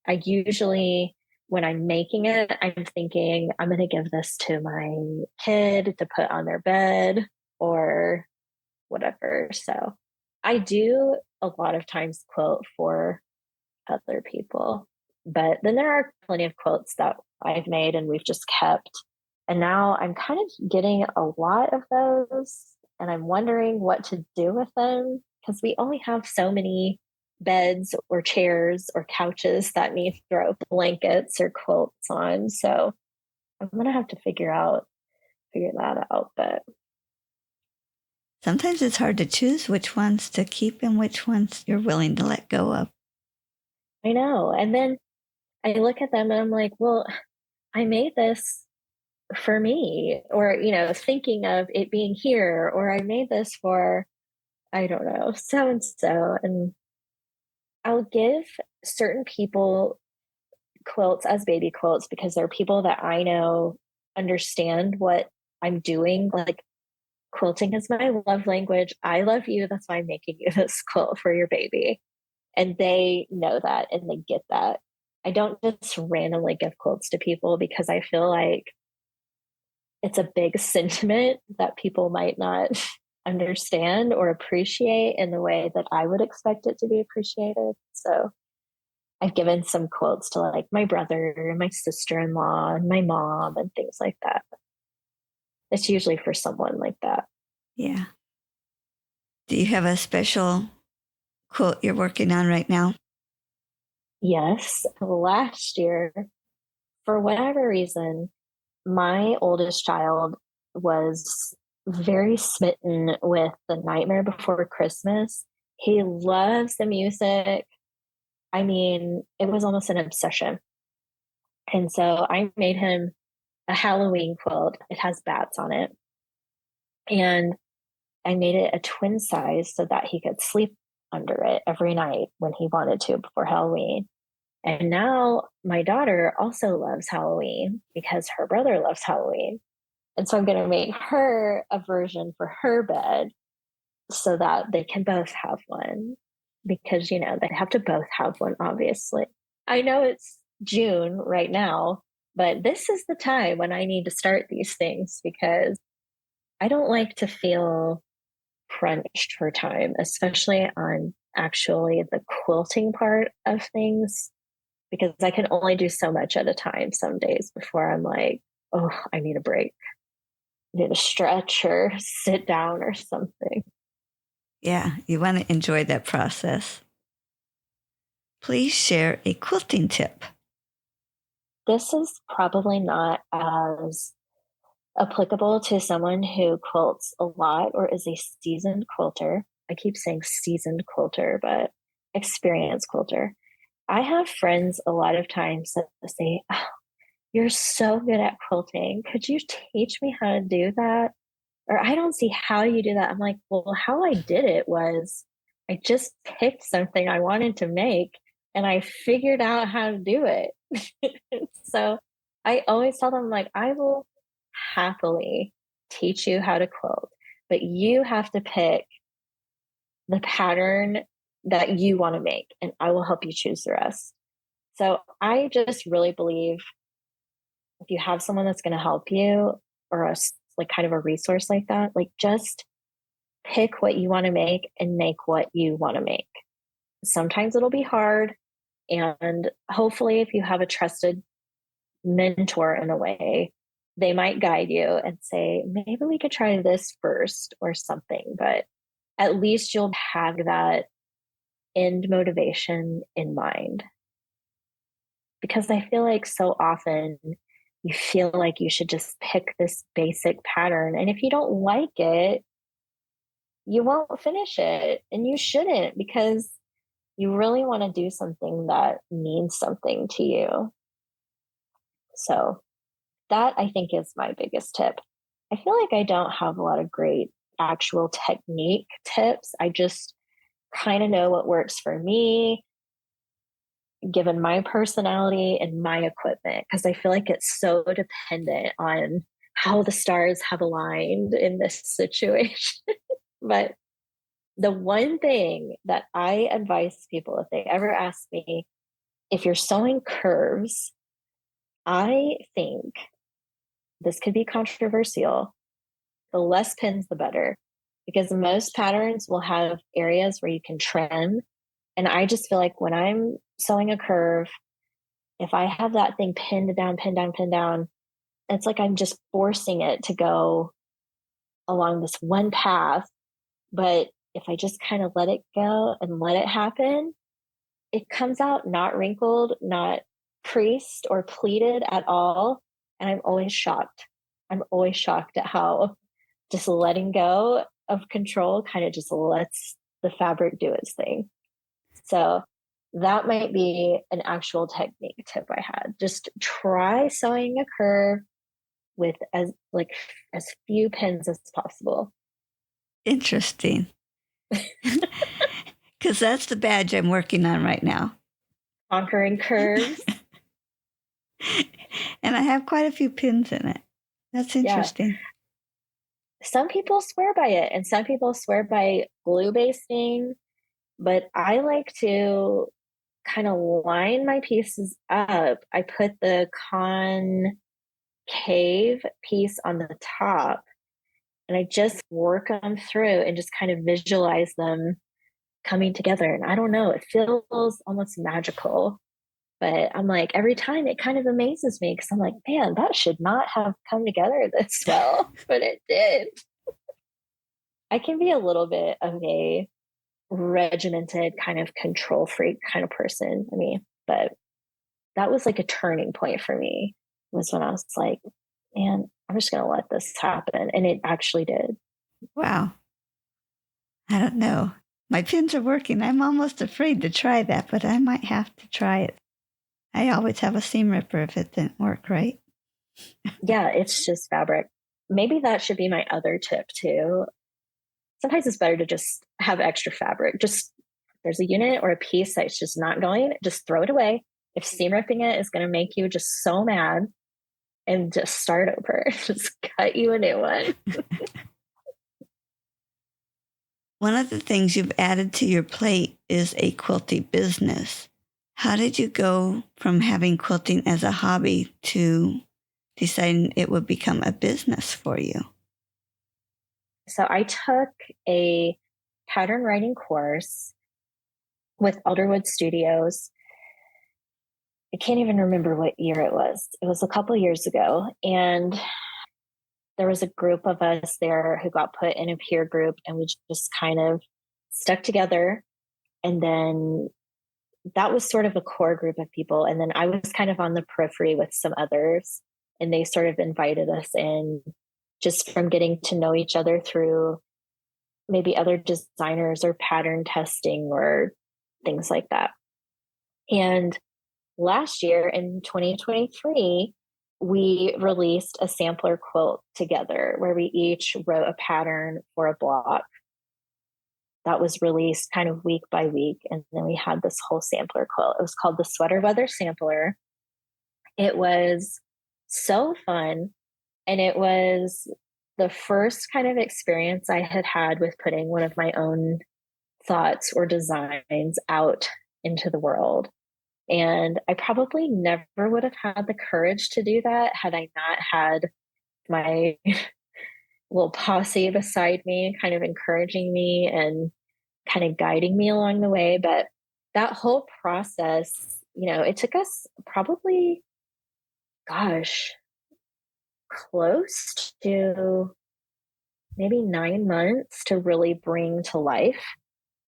I usually, when I'm making it, I'm thinking I'm going to give this to my kid to put on their bed or whatever. So I do a lot of times quilt for other people. But then there are plenty of quilts that I've made and we've just kept. And now I'm kind of getting a lot of those and I'm wondering what to do with them because we only have so many beds or chairs or couches that need to throw blankets or quilts on. So I'm going to have to figure that out. But Sometimes it's hard to choose which ones to keep and which ones you're willing to let go of. I know. And then I look at them and I'm like, well, I made this for me, or, thinking of it being here, or I made this for, I don't know, so and so. And I'll give certain people quilts as baby quilts because they're people that I know understand what I'm doing. Like quilting is my love language. I love you. That's why I'm making you this quilt for your baby. And they know that and they get that. I don't just randomly give quilts to people because I feel like it's a big sentiment that people might not understand or appreciate in the way that I would expect it to be appreciated. So I've given some quilts to like my brother and my sister-in-law and my mom and things like that. It's usually for someone like that. Yeah. Do you have a special quilt you're working on right now? Yes. Last year, for whatever reason, my oldest child was very smitten with The Nightmare Before Christmas. He loves the music. I mean, it was almost an obsession. And so I made him a Halloween quilt. It has bats on it. And I made it a twin size so that he could sleep under it every night when he wanted to before Halloween. And now my daughter also loves Halloween because her brother loves Halloween. And so I'm going to make her a version for her bed so that they can both have one because, you know, they have to both have one, obviously. I know it's June right now, but this is the time when I need to start these things because I don't like to feel crunched for time, especially on actually the quilting part of things, because I can only do so much at a time some days before I'm like, oh, I need a break. I need a stretch or sit down or something. Yeah, you want to enjoy that process. Please share a quilting tip. This is probably not as applicable to someone who quilts a lot or is a seasoned quilter. I keep saying seasoned quilter, but experienced quilter. I have friends a lot of times that say, oh, you're so good at quilting. Could you teach me how to do that? Or I don't see how you do that. I'm like, well, how I did it was I just picked something I wanted to make and I figured out how to do it. So I always tell them, like, I will happily teach you how to quilt, but you have to pick the pattern that you want to make, and I will help you choose the rest. So I just really believe if you have someone that's going to help you or like kind of a resource like that, like just pick what you want to make and make what you want to make. Sometimes it'll be hard. And hopefully, if you have a trusted mentor in a way, they might guide you and say, maybe we could try this first or something. But at least you'll have that end motivation in mind. Because I feel like so often you feel like you should just pick this basic pattern. And if you don't like it, you won't finish it. And you shouldn't because you really want to do something that means something to you. So that I think is my biggest tip. I feel like I don't have a lot of great actual technique tips. I just kind of know what works for me, given my personality and my equipment, because I feel like it's so dependent on how the stars have aligned in this situation. But the one thing that I advise people, if they ever ask me, if you're sewing curves, I think this could be controversial. The less pins, the better, because most patterns will have areas where you can trim. And I just feel like when I'm sewing a curve, if I have that thing pinned down, pinned down, pinned down, it's like I'm just forcing it to go along this one path. But if I just kind of let it go and let it happen, it comes out not wrinkled, not creased or pleated at all. And I'm always shocked. I'm always shocked at how just letting go of control kind of just lets the fabric do its thing. So that might be an actual technique tip I had. Just try sewing a curve with as few pins as possible. Interesting. Because that's the badge I'm working on right now. Conquering curves. And I have quite a few pins in it. That's interesting. Yeah. Some people swear by it and some people swear by glue basting, but I like to kind of line my pieces up. I put the concave piece on the top and I just work them through and just kind of visualize them coming together. And I don't know, it feels almost magical. But I'm like, every time it kind of amazes me because I'm like, man, that should not have come together this well, but it did. I can be a little bit of a regimented kind of control freak kind of person. I mean, but that was like a turning point for me was when I was like, man, I'm just going to let this happen. And it actually did. Wow. I don't know. My pins are working. I'm almost afraid to try that, but I might have to try it. I always have a seam ripper if it didn't work right. Yeah, it's just fabric. Maybe that should be my other tip too. sometimes it's better to just have extra fabric. Just there's a unit or a piece that's just not going, just throw it away. If seam ripping it is going to make you just so mad, and just start over, just cut you a new one. One of the things you've added to your plate is a quilting business. How did you go from having quilting as a hobby to deciding it would become a business for you? So I took a pattern writing course with Elderwood Studios. I can't even remember what year it was. It was a couple years ago. And there was a group of us there who got put in a peer group, and we just kind of stuck together. And then that was sort of a core group of people. And then I was kind of on the periphery with some others, and they sort of invited us in just from getting to know each other through maybe other designers or pattern testing or things like that. And last year in 2023, we released a sampler quilt together where we each wrote a pattern for a block that was released kind of week by week. And then we had this whole sampler quilt. It was called the Sweater Weather Sampler. It was so fun. And it was the first kind of experience I had had with putting one of my own thoughts or designs out into the world. And I probably never would have had the courage to do that had I not had my little posse beside me, kind of encouraging me and kind of guiding me along the way. But that whole process, it took us probably, close to maybe 9 months to really bring to life.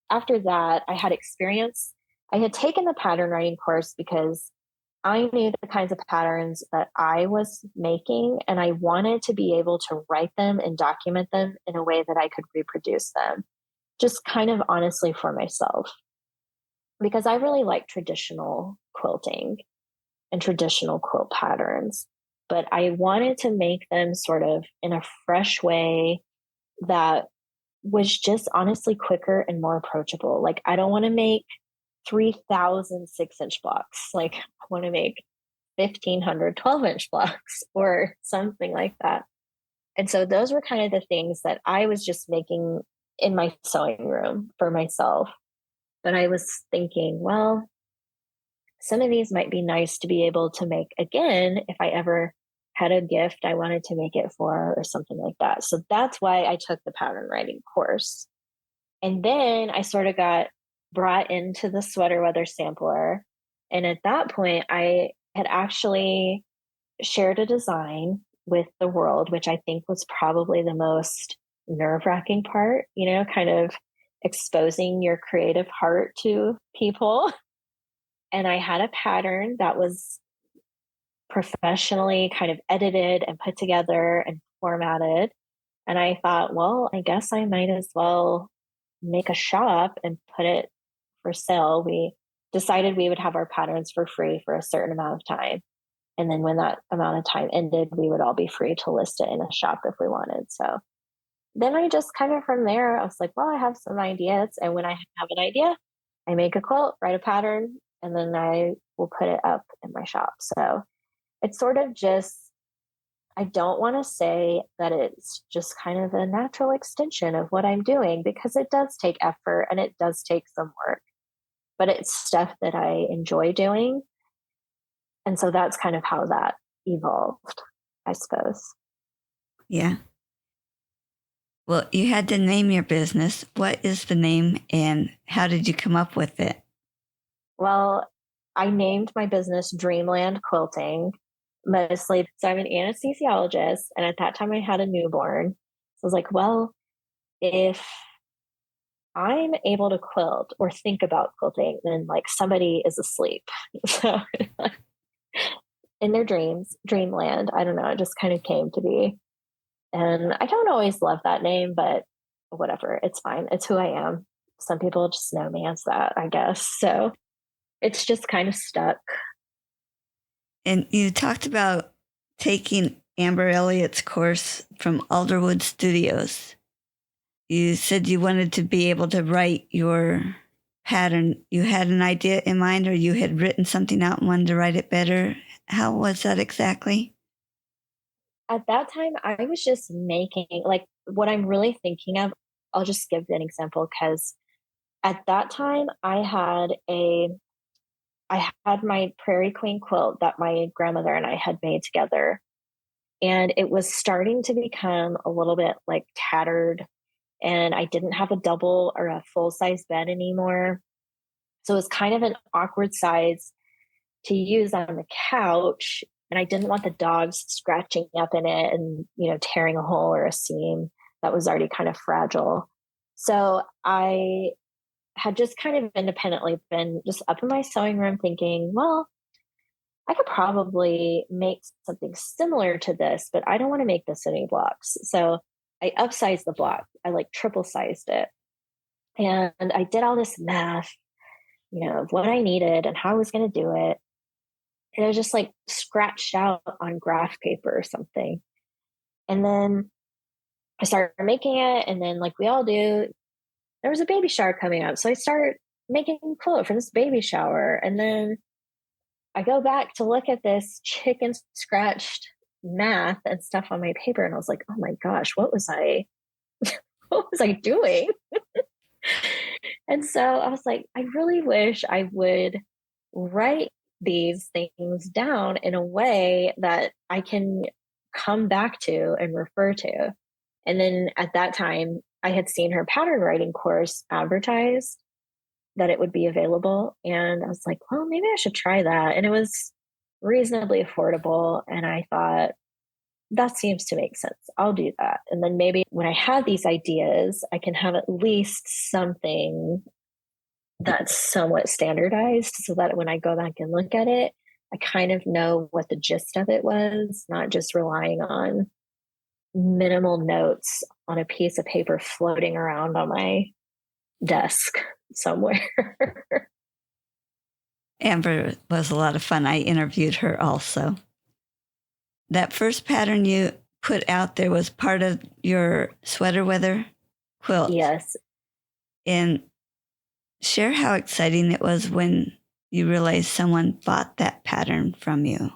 After that, I had experience. I had taken the pattern writing course because I knew the kinds of patterns that I was making, and I wanted to be able to write them and document them in a way that I could reproduce them, just kind of honestly for myself. Because I really like traditional quilting and traditional quilt patterns, but I wanted to make them sort of in a fresh way that was just honestly quicker and more approachable. Like, I don't want to make 3,000 6-inch blocks. Like, I want to make 1,500 12-inch blocks or something like that. And so those were kind of the things that I was just making in my sewing room for myself. But I was thinking, well, some of these might be nice to be able to make again if I ever had a gift I wanted to make it for or something like that. So that's why I took the pattern writing course. And then I sort of got brought into the Sweater Weather Sampler. And at that point, I had actually shared a design with the world, which I think was probably the most nerve-wracking part, kind of exposing your creative heart to people. And I had a pattern that was professionally kind of edited and put together and formatted. And I thought, well, I guess I might as well make a shop and put it for sale. We decided we would have our patterns for free for a certain amount of time. And then when that amount of time ended, we would all be free to list it in a shop if we wanted. So then I just kind of from there, I was like, well, I have some ideas. And when I have an idea, I make a quilt, write a pattern, and then I will put it up in my shop. So it's sort of just, I don't want to say that it's just kind of a natural extension of what I'm doing, because it does take effort and it does take some work, but it's stuff that I enjoy doing. And so that's kind of how that evolved, I suppose. Yeah. Well, you had to name your business. What is the name and how did you come up with it? Well, I named my business Dreamland Quilting, mostly. So I'm an anesthesiologist, and at that time I had a newborn. So I was like, well, if I'm able to quilt or think about quilting, then like somebody is asleep. So in their dreamland, I don't know, it just kind of came to be. And I don't always love that name, but whatever, it's fine. It's who I am. Some people just know me as that, I guess. So it's just kind of stuck. And you talked about taking Amber Elliott's course from Alderwood Studios. you said you wanted to be able to write your pattern. You had an idea in mind, or you had written something out and wanted to write it better. How was that exactly? At that time, I was just making, like, what I'm really thinking of. I'll just give an example because at that time I had my Prairie Queen quilt that my grandmother and I had made together. And it was starting to become a little bit like tattered. And I didn't have a double or a full size bed anymore. So it was kind of an awkward size to use on the couch. And I didn't want the dogs scratching up in it and, tearing a hole or a seam that was already kind of fragile. So I had just kind of independently been just up in my sewing room thinking, well, I could probably make something similar to this, but I don't want to make this any blocks. So I upsized the block. I like triple sized it. And I did all this math, of what I needed and how I was going to do it. And it was just like scratched out on graph paper or something. And then I started making it. And then, like we all do, there was a baby shower coming up. So I started making a quilt for this baby shower. And then I go back to look at this chicken scratched math and stuff on my paper. And I was like, oh my gosh, what was I doing? And so I was like, I really wish I would write these things down in a way that I can come back to and refer to. And then at that time, I had seen her pattern writing course advertised that it would be available. And I was like, well, maybe I should try that. And it was reasonably affordable. And I thought, that seems to make sense. I'll do that. And then maybe when I have these ideas, I can have at least something that's somewhat standardized so that when I go back and look at it, I kind of know what the gist of it was, not just relying on minimal notes on a piece of paper floating around on my desk somewhere. Amber was a lot of fun. I interviewed her also. That first pattern you put out there was part of your sweater weather quilt. Yes. And share how exciting it was when you realized someone bought that pattern from you.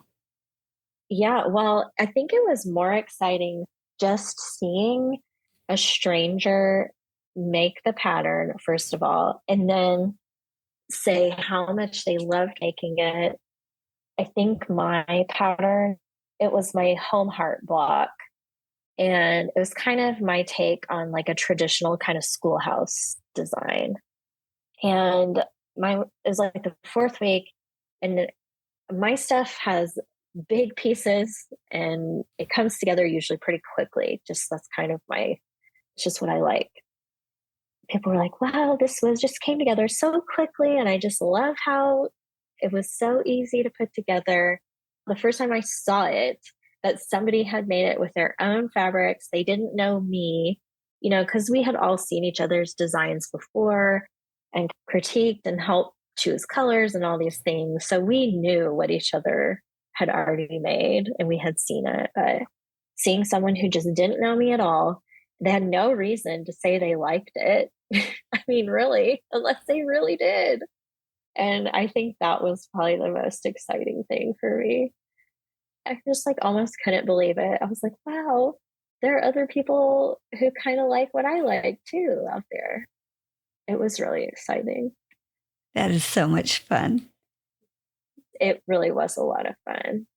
Yeah, well, I think it was more exciting just seeing a stranger make the pattern, first of all, and then say how much they loved making it. I think my pattern, it was my home heart block. And it was kind of my take on like a traditional kind of schoolhouse design. And it was like the fourth week, and my stuff has big pieces and it comes together usually pretty quickly. That's kind of it's just what I like. People were like, wow, just came together so quickly. And I just love how it was so easy to put together. The first time I saw it, that somebody had made it with their own fabrics. They didn't know me, because we had all seen each other's designs before and critiqued and helped choose colors and all these things. So we knew what each other had already made and we had seen it. But seeing someone who just didn't know me at all, they had no reason to say they liked it. I mean, really, unless they really did. And I think that was probably the most exciting thing for me. I just like almost couldn't believe it. I was like, wow, there are other people who kind of like what I like too out there. It was really exciting. That is so much fun. It really was a lot of fun.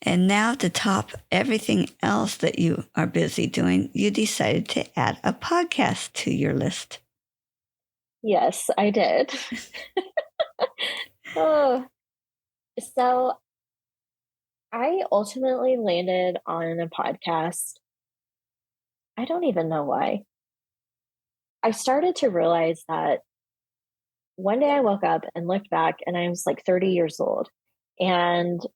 And now, to top everything else that you are busy doing, you decided to add a podcast to your list. Yes, I did. Oh, so I ultimately landed on a podcast. I don't even know why. I started to realize that one day I woke up and looked back and I was like 30 years old. And I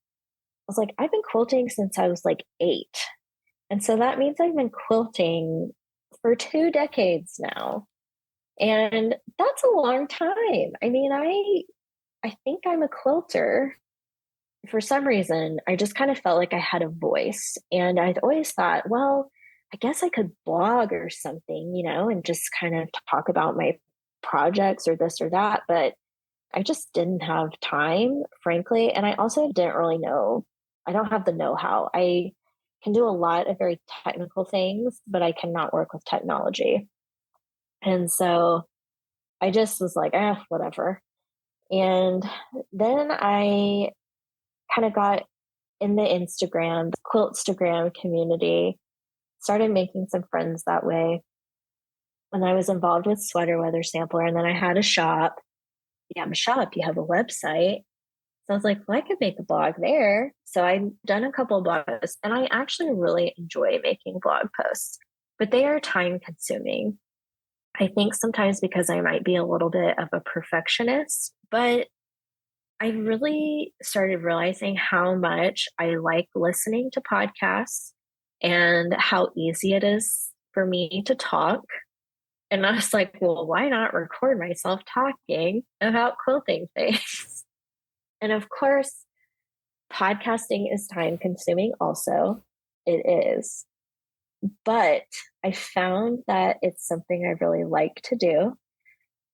was like, I've been quilting since I was like 8. And so that means I've been quilting for 2 decades now. And that's a long time. I mean, I think I'm a quilter. For some reason, I just kind of felt like I had a voice. And I'd always thought, well, I guess I could blog or something, and just kind of talk about my projects or this or that. But I just didn't have time, frankly. And I also didn't really know. I don't have the know how. I can do a lot of very technical things, but I cannot work with technology. And so I just was like, whatever. And then I kind of got in the Quiltstagram community, started making some friends that way. And I was involved with Sweater Weather Sampler. And then I had a shop. You have a shop, you have a website. So I was like, well, I could make a blog there. So I've done a couple of blogs, and I actually really enjoy making blog posts, but they are time consuming. I think sometimes because I might be a little bit of a perfectionist, but I really started realizing how much I like listening to podcasts and how easy it is for me to talk. And I was like, well, why not record myself talking about quilting things? And of course, podcasting is time consuming also. It is. But I found that it's something I really like to do.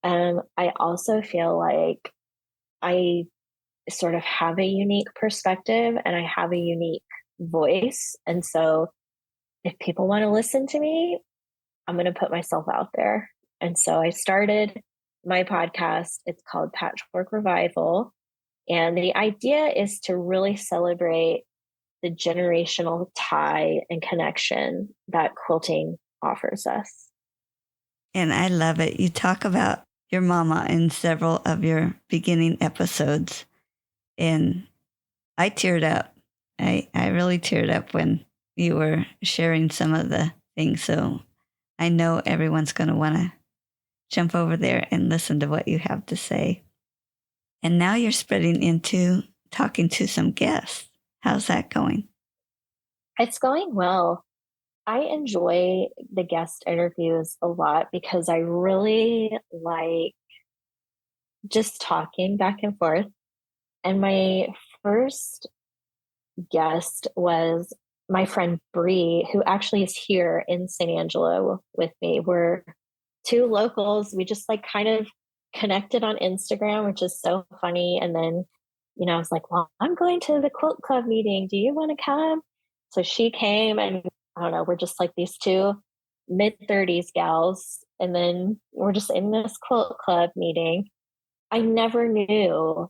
I also feel like I sort of have a unique perspective and I have a unique voice. And so if people want to listen to me, I'm going to put myself out there. And so I started my podcast. It's called Patchwork Revival. And the idea is to really celebrate the generational tie and connection that quilting offers us. And I love it. You talk about your mama in several of your beginning episodes. And I teared up. I really teared up when you were sharing some of the things. So I know everyone's going to want to jump over there and listen to what you have to say. And now you're spreading into talking to some guests. How's that going? It's going well. I enjoy the guest interviews a lot because I really like just talking back and forth. And my first guest was my friend Bree, who actually is here in San Angelo with me. We're two locals. We just like kind of connected on Instagram, which is so funny. And then, I was like, well, I'm going to the quilt club meeting. Do you want to come? So she came, and I don't know, we're just like these two mid-30s gals. And then we're just in this quilt club meeting. I never knew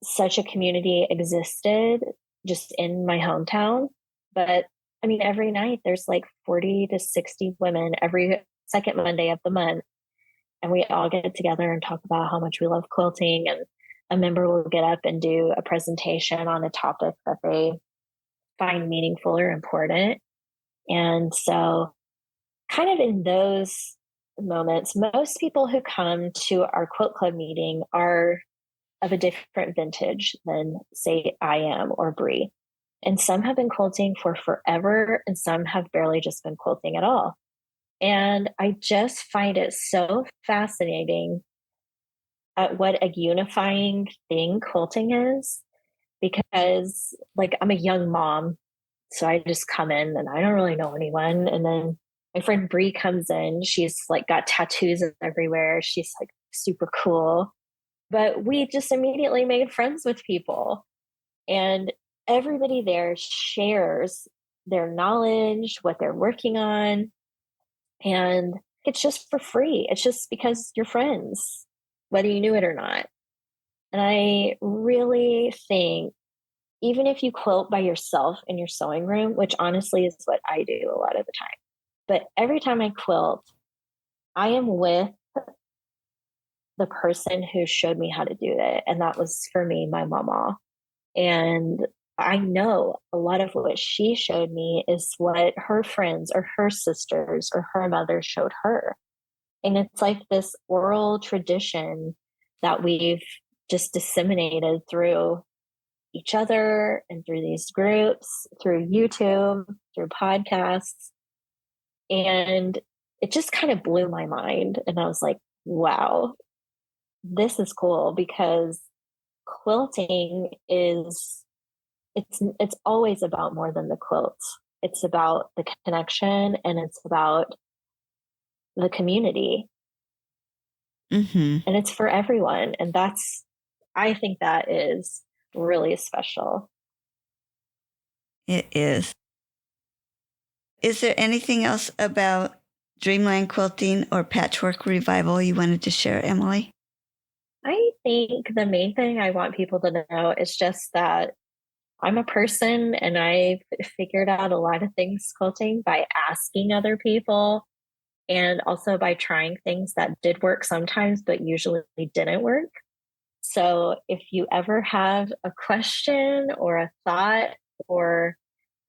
such a community existed just in my hometown. But I mean, every night there's like 40 to 60 women every second Monday of the month. And we all get together and talk about how much we love quilting. And a member will get up and do a presentation on a topic that they find meaningful or important. And so, kind of in those moments, most people who come to our quilt club meeting are of a different vintage than, say, I am or Bree. And some have been quilting for forever, and some have barely just been quilting at all. And I just find it so fascinating at what a unifying thing quilting is, because like I'm a young mom, so I just come in and I don't really know anyone. And then my friend Bree comes in, she's like got tattoos everywhere. She's like super cool. But we just immediately made friends with people. And everybody there shares their knowledge, what they're working on. And it's just for free. It's just because you're friends, whether you knew it or not. And I really think, even if you quilt by yourself in your sewing room, which honestly is what I do a lot of the time, but every time I quilt, I am with the person who showed me how to do it. And that was, for me, my mama. And I know a lot of what she showed me is what her friends or her sisters or her mother showed her. And it's like this oral tradition that we've just disseminated through each other and through these groups, through YouTube, through podcasts. And it just kind of blew my mind. And I was like, wow, this is cool, because quilting is, it's always about more than the quilt. It's about the connection, and it's about the community. Mm-hmm. And it's for everyone. And I think that is really special. It is. Is there anything else about Dreamland Quilting or Patchwork Revival you wanted to share, Emily? I think the main thing I want people to know is just that I'm a person, and I've figured out a lot of things quilting by asking other people, and also by trying things that did work sometimes, but usually didn't work. So if you ever have a question or a thought or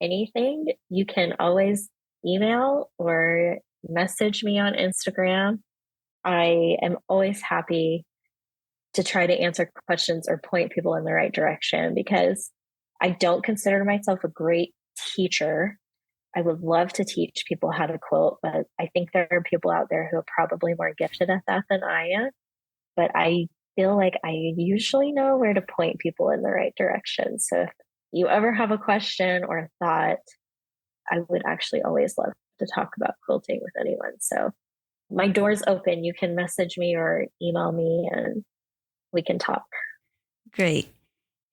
anything, you can always email or message me on Instagram. I am always happy to try to answer questions or point people in the right direction, because I don't consider myself a great teacher. I would love to teach people how to quilt, but I think there are people out there who are probably more gifted at that than I am. But I feel like I usually know where to point people in the right direction. So if you ever have a question or a thought, I would actually always love to talk about quilting with anyone. So my door's open. You can message me or email me and we can talk. Great.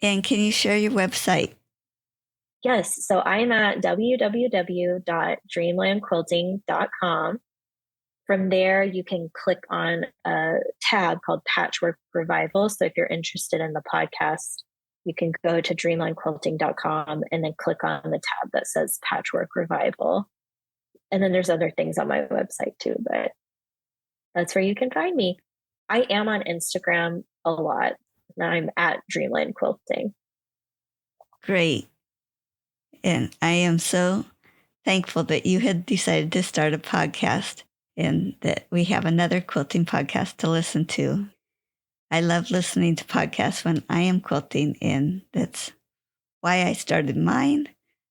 And can you share your website? Yes. So I'm at www.dreamlandquilting.com. From there, you can click on a tab called Patchwork Revival. So if you're interested in the podcast, you can go to dreamlandquilting.com and then click on the tab that says Patchwork Revival. And then there's other things on my website too, but that's where you can find me. I am on Instagram a lot. I'm at Dreamland Quilting. Great. And I am so thankful that you had decided to start a podcast and that we have another quilting podcast to listen to. I love listening to podcasts when I am quilting, and that's why I started mine.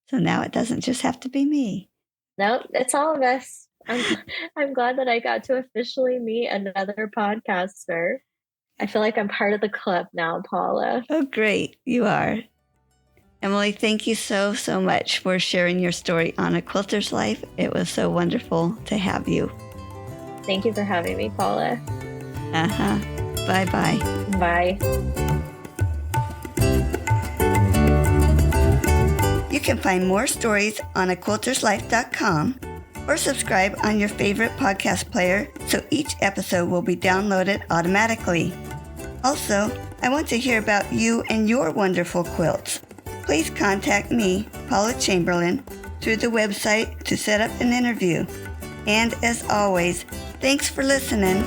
So now it doesn't just have to be me. No, it's all of us. I'm glad that I got to officially meet another podcaster. I feel like I'm part of the club now, Paula. Oh, great. You are. Emily, thank you so, so much for sharing your story on A Quilter's Life. It was so wonderful to have you. Thank you for having me, Paula. Bye-bye. Bye. You can find more stories on aquilterslife.com or subscribe on your favorite podcast player so each episode will be downloaded automatically. Also, I want to hear about you and your wonderful quilts. Please contact me, Paula Chamberlain, through the website to set up an interview. And as always, thanks for listening.